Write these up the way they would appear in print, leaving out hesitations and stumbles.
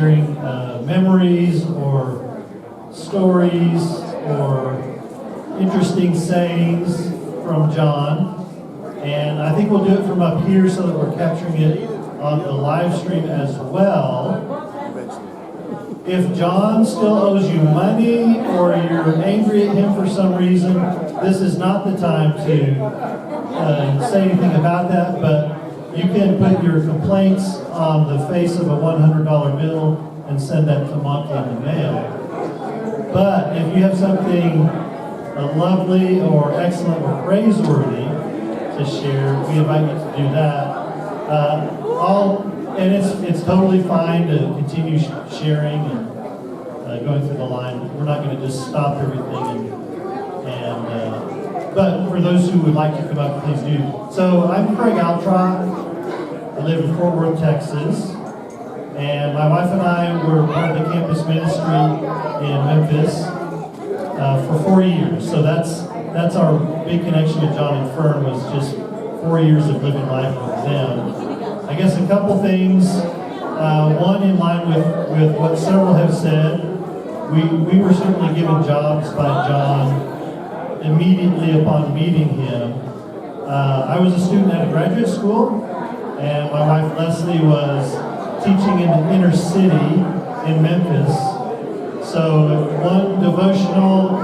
sharing memories or stories or interesting sayings from John. And I think we'll do it from up here so that we're capturing it on the live stream as well. If John still owes you money or you're angry at him for some reason, this is not the time to say anything about that, but you can put your complaints on the face of a $100 bill and send that to Monty in the mail. But if you have something lovely or excellent or praiseworthy to share, we invite you to do that. And it's totally fine to continue sharing and going through the line. We're not going to just stop everything. But for those who would like to come up, please do. So I'm Craig Altrott. I live in Fort Worth, Texas. And my wife and I were part of the campus ministry in Memphis for 4 years. So that's our big connection with John and Fern, was just 4 years of living life with them. I guess a couple things. One, in line with what several have said, we were certainly given jobs by John immediately upon meeting him. I was a student at a graduate school, and my wife Leslie was teaching in the inner city in Memphis. So one devotional,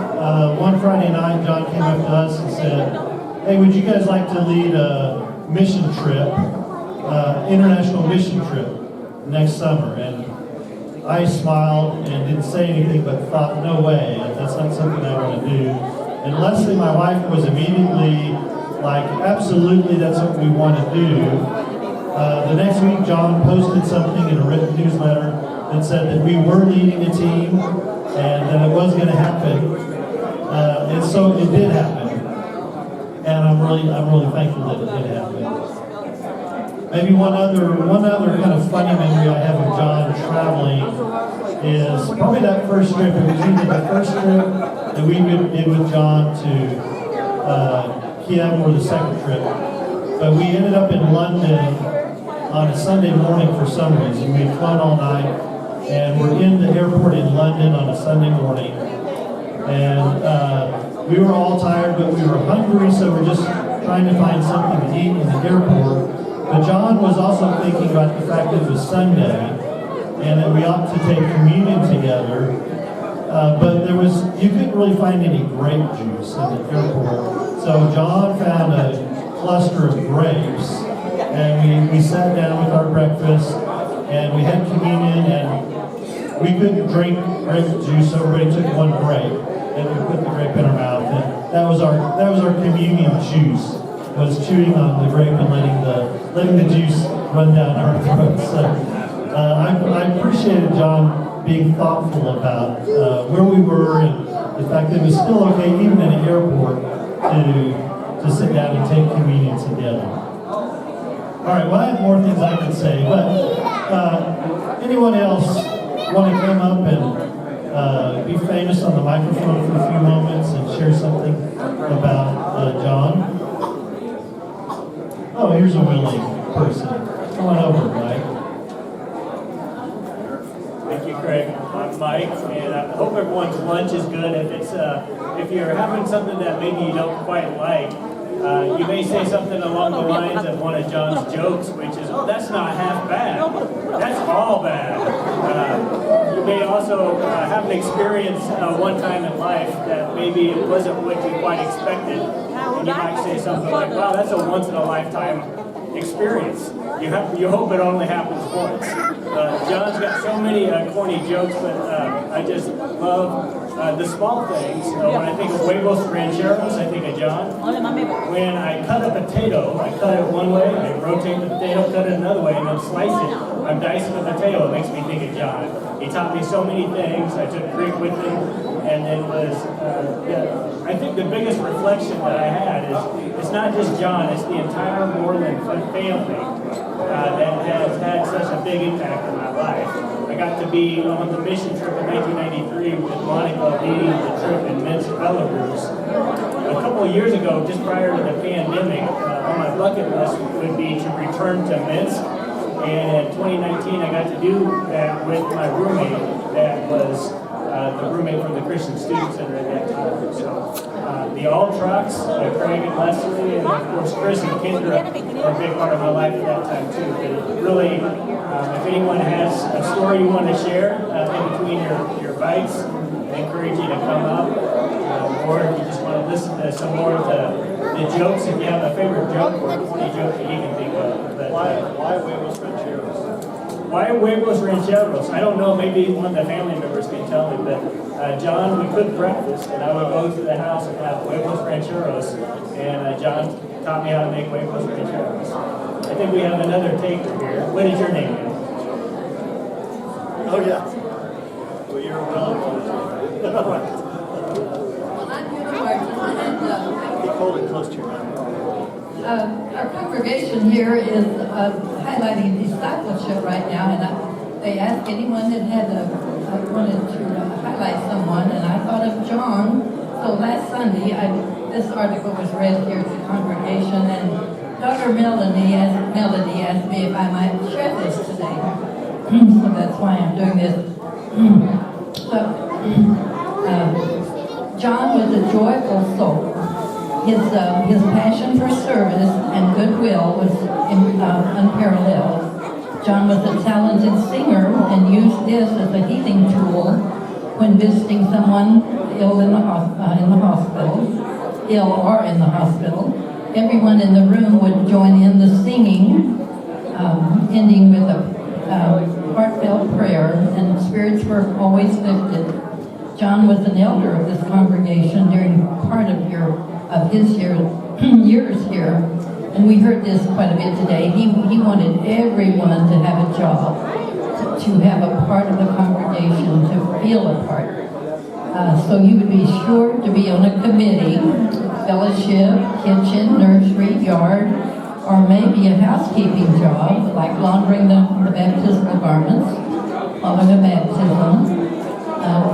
one Friday night, John came up to us and said, "Hey, would you guys like to lead a mission trip, international mission trip next summer?" And I smiled and didn't say anything, but thought, no way, that's not something I want to do. And Leslie, my wife, was immediately like, absolutely, that's what we want to do. The next week, John posted something in a written newsletter that said that we were leading a team and that it was going to happen. And so it did happen. And I'm really thankful that it did happen. Maybe one other kind of funny memory I have of John traveling is probably that first trip. It was either the first trip that we did with John to Kiev or the second trip. But we ended up in London on a Sunday morning for some reason. We had flown all night, and we're in the airport in London on a Sunday morning. And we were all tired, but we were hungry, so we're just trying to find something to eat in the airport. But John was also thinking about the fact that it was Sunday and that we ought to take communion together. But you couldn't really find any grape juice in the airport. So John found a cluster of grapes, and we sat down with our breakfast, and we had communion, and we couldn't drink grape juice, so everybody took one grape, and we put the grape in our mouth, and that was our communion juice. Was chewing on the grape and letting the juice run down our throats. So I appreciated John being thoughtful about where we were and the fact that it was still okay, even in an airport, to sit down and take communion together. All right, well, I have more things I could say, but anyone else want to come up and be famous on the microphone for a few moments and share something about John? Oh, here's a willing person. Come on over, Mike. Thank you, Craig. I'm Mike, and I hope everyone's lunch is good. If you're having something that maybe you don't quite like, you may say something along the lines of one of John's jokes, which is, "Oh, that's not half bad. That's all bad." You may also have an experience one time in life that maybe it wasn't what you quite expected. And you might say something like, "Wow, that's a once-in-a-lifetime experience." You hope it only happens once. John's got so many corny jokes, but I just love the small things. When I think of huevos rancheros, I think of John. When I cut a potato, I cut it one way, I rotate the potato, cut it another way, and then slice it. I'm dicing the potato. It makes me think of John. He taught me so many things. I took Greek with him, and it was, I think the biggest reflection that I had is it's not just John, it's the entire Moreland family that has had such a big impact in my life. I got to be on the mission trip in 1993 with Monica leading the trip in Minsk, Belarus. A couple of years ago, just prior to the pandemic, on my bucket list would be to return to Minsk And in 2019, I got to do that with my roommate that was the roommate from the Christian Student Center at that time. So the All Trucks, Craig and Leslie, and of course Chris and Kendra were a big part of my life at that time too. But it really, if anyone has a story you want to share in between your bites, I encourage you to come up. Or if you just want to listen to some more of the jokes, if you have a favorite joke or a funny joke that you can think of. But, why Huevos Rancheros? Why Huevos Rancheros? I don't know, maybe one of the family members can tell me, but John, we cooked breakfast, and I would go to the house and have Huevos Rancheros, and John taught me how to make Huevos Rancheros. I think we have another taker here. What is your name? Oh, yeah. Well, you're a relative. Hold it close to your mouth. Our congregation here is highlighting discipleship right now, and they asked anyone that wanted to highlight someone, and I thought of John. So last Sunday, this article was read here at the congregation, and Dr. Melody asked me if I might share this today. So that's why I'm doing this. John was a joyful soul. His passion for service and goodwill was unparalleled. John was a talented singer and used this as a healing tool when visiting someone ill or in the hospital. Everyone in the room would join in the singing, ending with a heartfelt prayer, and spirits were always lifted. John was an elder of this congregation during part of his years here, and we heard this quite a bit today. He wanted everyone to have a job, to have a part of the congregation, to feel a part. So you would be sure to be on a committee, fellowship, kitchen, nursery, yard, or maybe a housekeeping job, like laundering the baptismal garments following a baptism.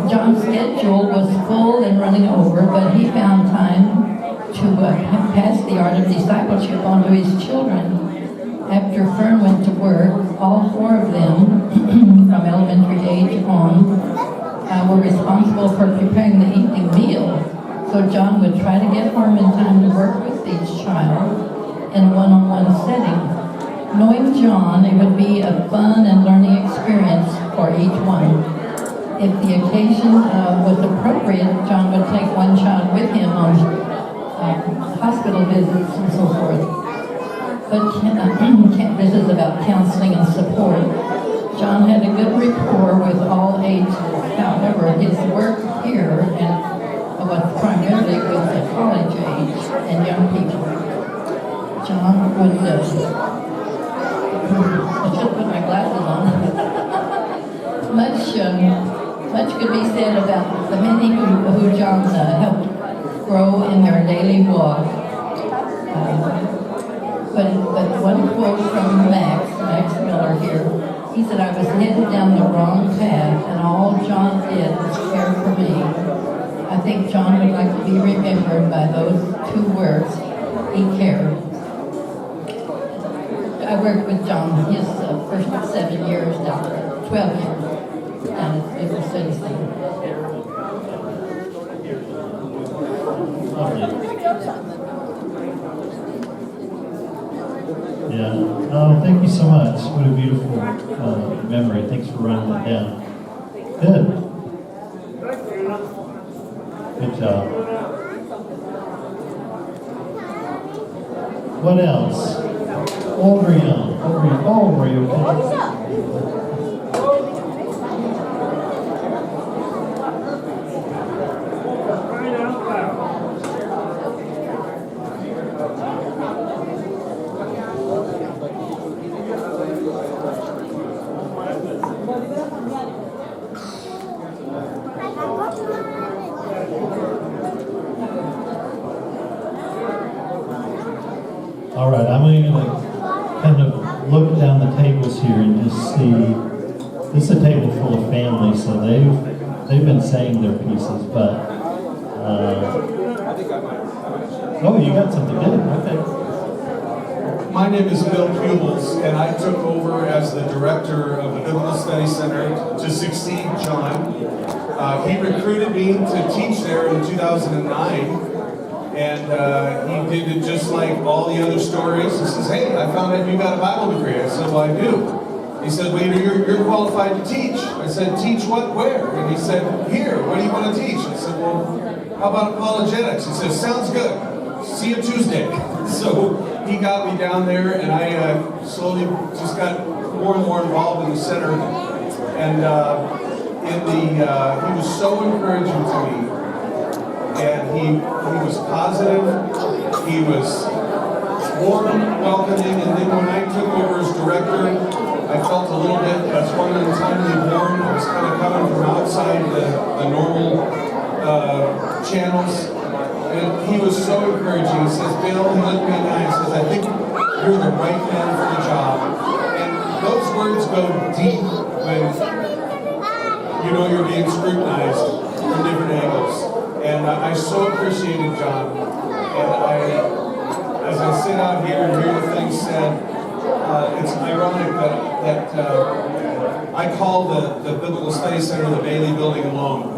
John's schedule was full and running over, but he found time to pass the art of discipleship on to his children. After Fern went to work, all four of them, from elementary age on, were responsible for preparing the evening meal. So John would try to get home in time to work with each child in a one-on-one setting. Knowing John, it would be a fun and learning experience for each one. If the occasion was appropriate, John would take one child with him on hospital visits and so forth. But this is about counseling and support. John had a good rapport with all ages. However, his work here was primarily with the college age and young people. John would, I should put my glasses on. Much could be said about the many who John helped grow in their daily walk. But one quote from Max Miller here, he said, "I was headed down the wrong path, and all John did was care for me." I think John would like to be remembered by those two words, he cared. I worked with John his first 7 years down there, 12 years down at River City Center. Yeah. Oh, thank you so much. What a beautiful memory. Thanks for writing that down. Good. Good job. What else? Old or young? Oh, were you okay? All right, I'm going to kind of look down the tables here and just see. This is a table full of families, so they've been saying their pieces, but oh, you got something good. Okay. My name is Bill Pubels, and I took over as the director of the Biblical Study Center to succeed John. He recruited me to teach there in 2009, and he did it just like all the other stories. He says, "Hey, I found out you got a Bible degree." I said, "Well, I do." He said, "Well, you're qualified to teach." I said, "Teach what, where?" And he said, "Here, what do you want to teach?" I said, "Well, how about apologetics?" He said, "Sounds good. See you Tuesday." So he got me down there, and I slowly just got more and more involved in the center. And he was so encouraging to me, and he was positive. He was warm, welcoming, and then when I took over as director, I felt a little bit untimely warm. I was kind of coming from outside the normal channels. And he was so encouraging. He says, "Bill," he looked me in the eye and says, "I think you're the right man for the job." And those words go deep when you know you're being scrutinized from different angles. And I so appreciated John. And as I sit out here and hear the things said, it's ironic that I call the Biblical Study Center the Bailey Building alone.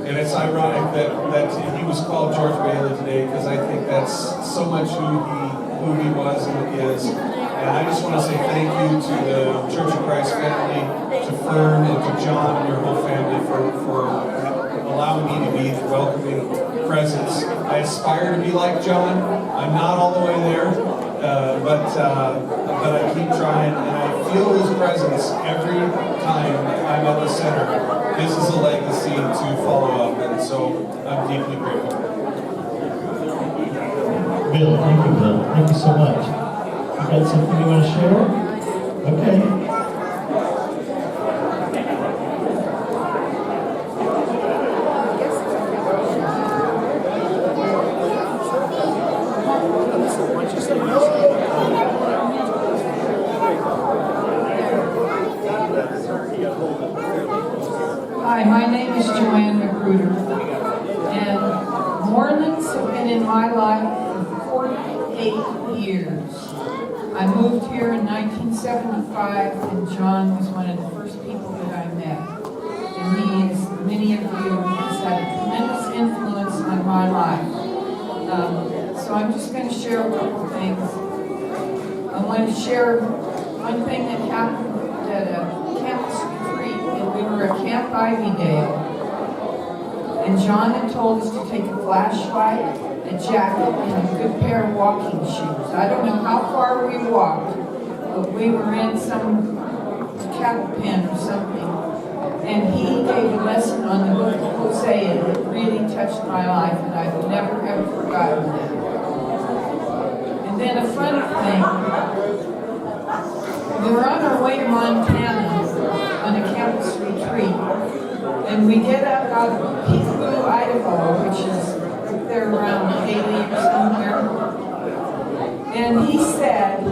And it's ironic that he was called George Bailey today, because I think that's so much who he was and is. And I just want to say thank you to the Church of Christ family, to Fern and to John and your whole family for allowing me to be the welcoming presence. I aspire to be like John. I'm not all the way there, but I keep trying, and I feel his presence every time I'm at the center. This is a legacy to follow up, and so I'm deeply grateful. Bill, thank you, Bill. Thank you so much. You got something you want to share? Okay. Hi, my name is Joanne Magruder, and Mormons have been in my life for 48 years. I moved here in 1975, and John was one of the first people that I met. And he, as many of you, has had a tremendous influence on my life. So I'm just going to share a couple things. I want to share one thing that happened at a campus retreat, and we were at Camp Ivydale. And John had told us to take a flashlight, a jacket, and a good pair of walking shoes. I don't know how far we walked, but we were in some cattle pen or something. And he gave a lesson on the book of Hosea that really touched my life, and I've never ever forgotten that. And then a fun thing. We were on our way to Montana on a campus retreat, and we get up out of Peekaboo, Idaho, which is up there around Haley or somewhere. And he said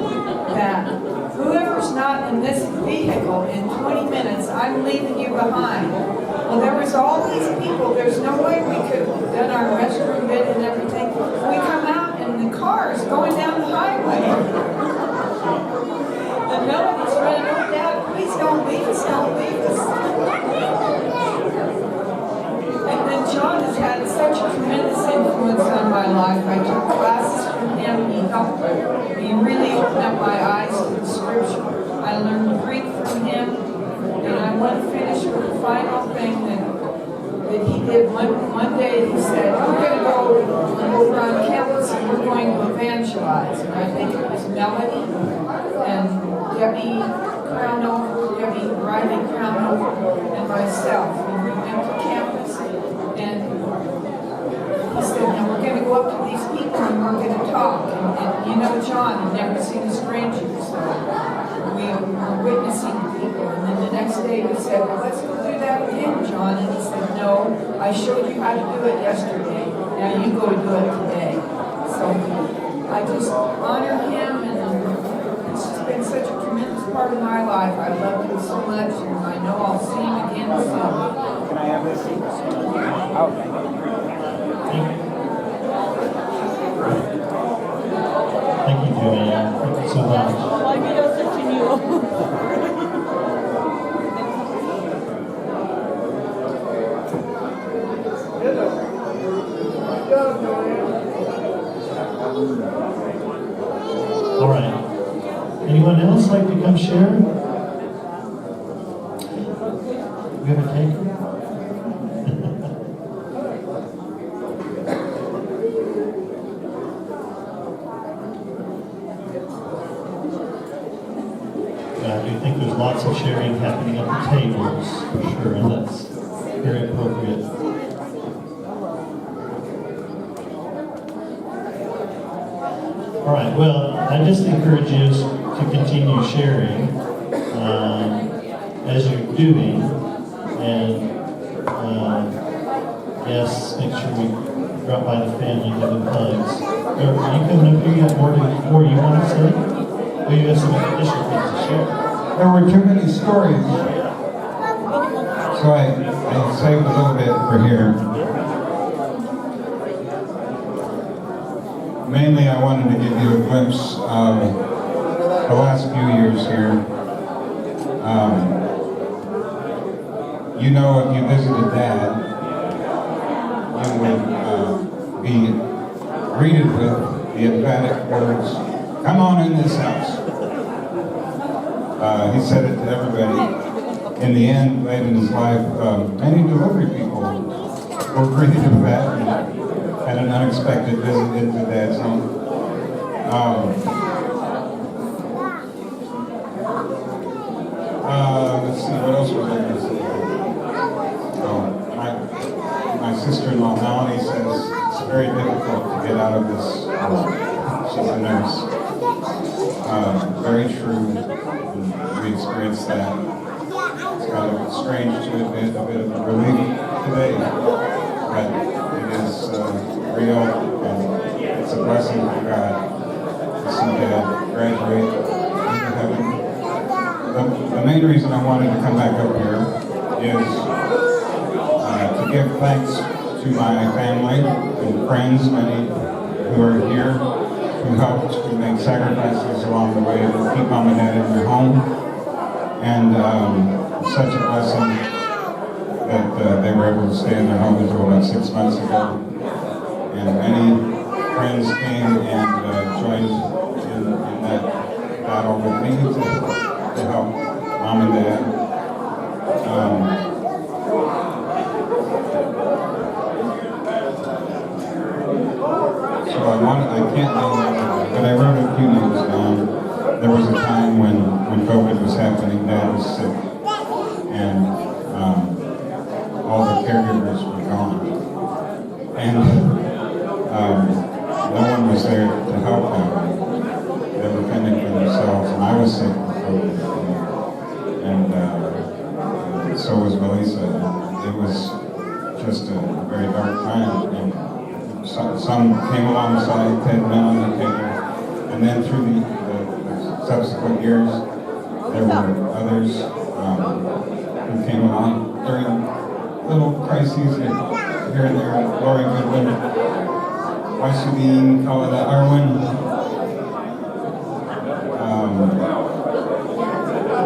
that whoever's not in this vehicle in 20 minutes, I'm leaving you behind. Well, there was all these people. There's no way we could have done our restroom bit and everything. We come out, and the car's going down the highway. The Melody's running, "Oh, Dad, please don't leave us, don't leave us." And then John has had such a tremendous influence on my life. I took classes from him. He helped me. He really opened up my eyes to the scripture. I learned Greek from him. And I want to finish with the final thing that he did. One day he said, "We're going to go over on campus and we're going to evangelize." And I think it was Melody and Debbie Riley Crownover, and myself. And we went to campus, and he said, "Now we're going to go up to these people and we're going to talk." And you know, John had never seen a stranger, so we were witnessing to people. And then the next day we said, "Well, let's go do that again, John." And he said, "No, I showed you how to do it yesterday. Now you go do it today." So I just honor him, and it's just been such a tremendous part of my life. I love him so much, and I know I'll see him again soon. Can I have this? Okay. Thank you, Joanne. Thank you so much. anyone else like to come share? We have a taker? I do think there's lots of sharing happening at the tables, for sure, and that's very appropriate. All right, well, I just encourage you to continue sharing as you're doing, and yes, make sure we drop by the family, give them hugs. Are you coming up here? You have more you want to say? Or you have some additional things to share? There were too many stories, so I saved a little bit for here. Mainly, I wanted to give you a glimpse of the last few years here. You know, if you visited Dad, you would be greeted with the emphatic words, "Come on in this house." He said it to everybody. In the end, late in his life, many delivery people were greeted with that and had an unexpected visit into Dad's home. Let's see, what else was I going to say? My sister-in-law, Melanie, says it's very difficult to get out of this. She's a nurse. Very true. We experienced that. It's kind of strange to admit, a bit of a relief today, but it is real, and it's a blessing from God to see Dad graduate into heaven. The main reason I wanted to come back up here is to give thanks to my family and friends, many who are here, who helped to make sacrifices along the way to keep Mom and Dad in their home. And such a blessing that they were able to stay in their home until about 6 months ago. And many friends came and joined in that battle with me to help Mom and Dad. So I can't name everything, but I wrote a few names down. There was a time when COVID was happening, Dad was sick, and all the caregivers were gone. And no one was there to help them. They were fending for themselves, and I was sick with COVID. And so was Melissa. It was just a very dark time. And some came alongside Ted, Melanie, Taylor, and then through the subsequent years, there were others who came along during little crises here and there. Lori Goodwin, Wysudine, Colin Arwin.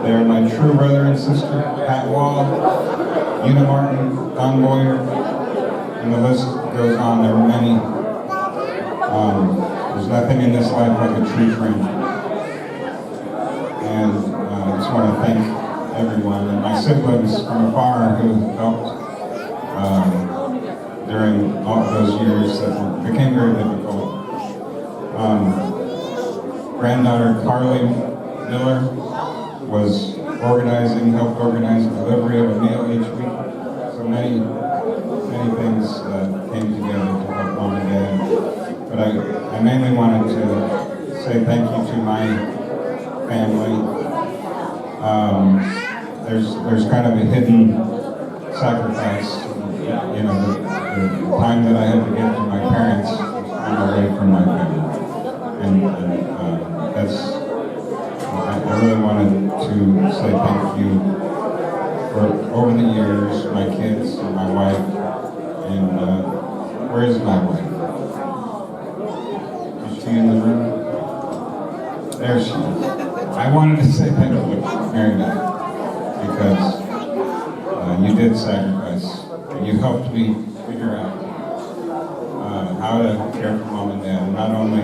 They're my true brother and sister, Pat Wall, Una Martin, Don Boyer, and the list goes on. There were many. There's nothing in this life like a true friend. And I just want to thank everyone and my siblings from afar who helped during all those years that became very difficult. Granddaughter Carly Miller was helped organize the delivery of a meal each week. So many things came together to help Mom and Dad. But I mainly wanted to say thank you to my family. There's kind of a hidden sacrifice. You know, the time that I had to give to my parents I'm away from my family. And that's, I really wanted to say thank you for over the years, my kids and my wife. And where is my wife? Is she in the room? There she is. I wanted to say thank you, Mary Beth, because you did sacrifice. You helped me figure out how to care for Mom and Dad. Not only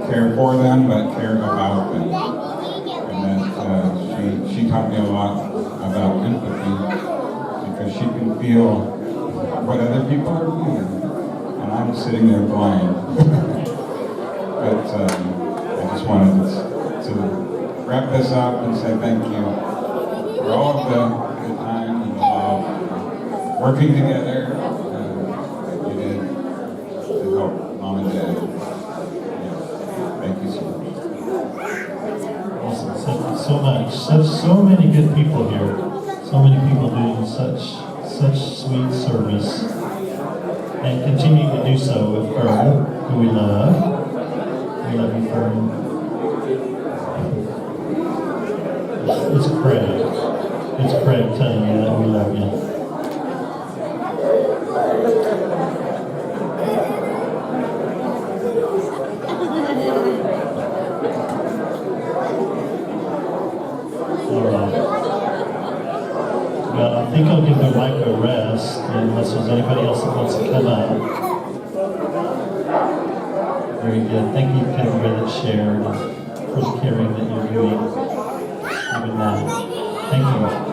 care for them, but care about them. And that she taught me a lot about empathy, because she can feel what other people are feeling, and I'm sitting there blind. But I just wanted to wrap this up and say thank you for all of the time and the love, working together. You did to help Mom and Dad. Yeah. Thank you so much. Awesome. Thank you so much. So many good people here. So many people doing such sweet service and continuing to do so with Fern, who we love. We love you, Fern. It's Craig. It's Craig telling you that we love you. Well, I think I'll give the mic a rest unless there's anybody else that wants to come up. Very good. Thank you, everybody that shared, for the caring that you're doing even now. Thank you.